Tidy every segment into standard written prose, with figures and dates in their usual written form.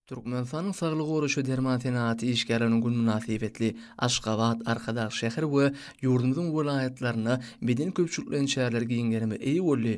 Türkmenistanyň saglyk goruşy dermantenaty işgärläriniň gün münasibetli Aşgabat, Arkadaş şäher we ýurdumyzyň welaýatlaryna beden köpçüliklerini şäherler giňgerime eýi boldy.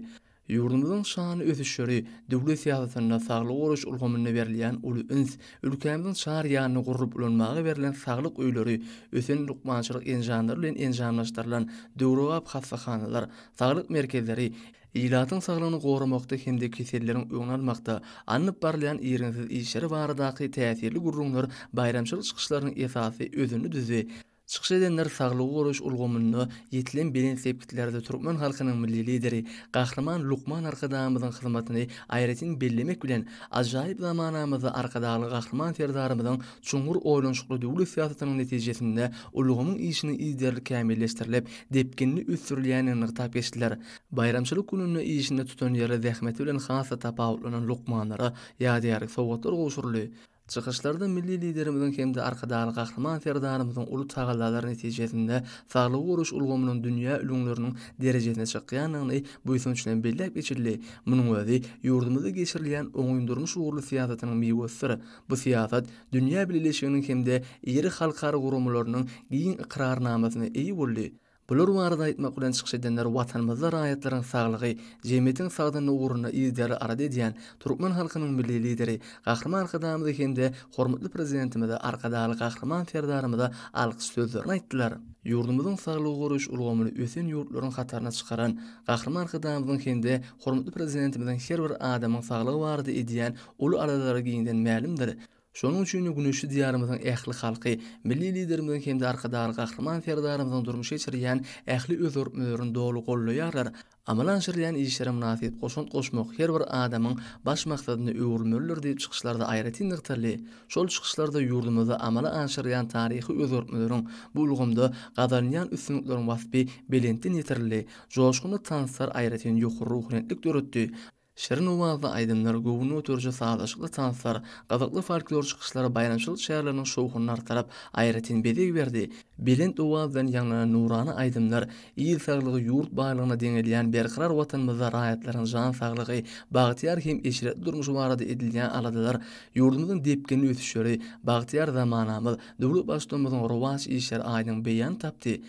Ýurdumyzyň şany ösüşleri, döwlet siýasatyna saglyk goruş ulgamyna berilýän uly üns, ülkemiziň şahar ýanyny gurup ulanmagy berilen saglyk öýleri, ösen lukmançylyk enjamlary bilen enjamlaşdyrylan döwrewap hassahanalar, saglyk merkezleri, İlatyň saglygyny goramakda hemde keselleriň öňüne almakda anyp barlayan ýerinsiz işleri baradaky täsirli gurrunlar bayramçylyk çykyşlarynyň esasy özüni düzi. Çykyş edenler saglyk goruş ulgamyny ýetilen bilen sepkitlerde Türkmen halkynyň milli lideri Gahrman Lukman Arkadamyzyň hyzmatyny aýratyn bellemek bilen ajaýyp zamanamyzda arkadaly Gahrman serdarymyzyň çuňur oýlanşykly döwlet siýasatynyň netijesinde ulgamyň işini izderli kämilleşdirilip, depkinli üstürilýänini hytap geçdiler. Bayramçylyk gününe işinde tutan ýere zähmeti bilen hasa tapawutlanan Lukmanlara ýadyary sowgatlar gowşurly. Çykyşlarda milli liderimiziň hemde arkadaly Gahrman serdarymyzyň uly tagallalary netijesinde saglyk goruş ulgamynyň dünýä ülümleriniň derejesine çykýanyny bu üçin bellep geçildi. Munyň özi ýurdumyzda geçirilýän oňuýndurmuş uğurly siýasatynyň meýwesi. Bu siýasat dünýä birleşiginiň hemde ýeri halkary gurumlarynyň giň ikrarnamasyna eýi boldy. Bular barada aýtmak bilen çykyş edenler watanymyzda raýatlaryň saglygy, jemgyýetiň sagdyny uğruna izleri arada edýän Türkmen halkynyň milli lideri Gahrman Arkadamyzy hemde hormatly prezidentimize arkadaly Gahrman serdarymyza alkyş sözlerini aýtdylar. Ýurdumyzyň saglyk goruş ulgamyny ösen ýurtlaryň hataryna çykaran Gahrman Arkadamyzyň hemde hormatly prezidentimiziň her bir adamyň saglygy barada edýän uly aradalary giňden ma'lumdyr. Şonuň üçin güneşli diýarymyzyň ähli halky, milli liderimiziň hemde arkadaly Gahrman serdarymyzyň durmuşy geçirýän ähli özörpmelerini dolu gollaýarlar. Amalanşyrýan işlere münasip goşunt goşmak her bir adamyň baş maksadyny öwürmelidir diýip çykyşlarda aýratyn nyktarly. Şol çykyşlarda ýurdumyzda amala anşyrýan taryhy özörpmeleriň bu ulgamda gazanýan üstünlikleriň wasfy belentden ýetirildi. Joşguny tansar aýratyn ýokary ruhaniýetlik döretdi. Şerin owazda aýdymlar gowunu ötürje sadaşykly tanslar, gazakly folklor çykyşlary bayramçylyk şäherleriniň şowhuny artarap aýratyn bedeg berdi. Belent owazdan ýanglanan nurany aýdymlar ýyl saglygy ýurt baýlygyna deňelýän berkirar watanymyzda raýatlaryň jan saglygy, bagtyar hem eşiretli durmuşy barada edilýän aladalar, ýurdumyzyň depkinli ösüşleri, bagtyar zamanamyz, döwlet başçylygymyzyň rowaç işleri aýdyň beýan tapdy.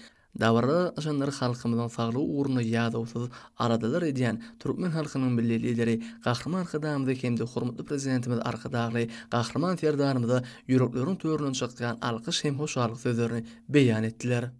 Dawarda aşanlar halkymyzyň saglygy uğruna ýadawsyz aradalar edýän Türkmen halkynyň milli lideri Gahrman Arkadamyzy hemde hormatly prezidentimiz arkadaly Gahrman serdarymyza ýürekleriň töweriniň çykýan alkyş hem hoşallyk sözlerini beýan etdiler.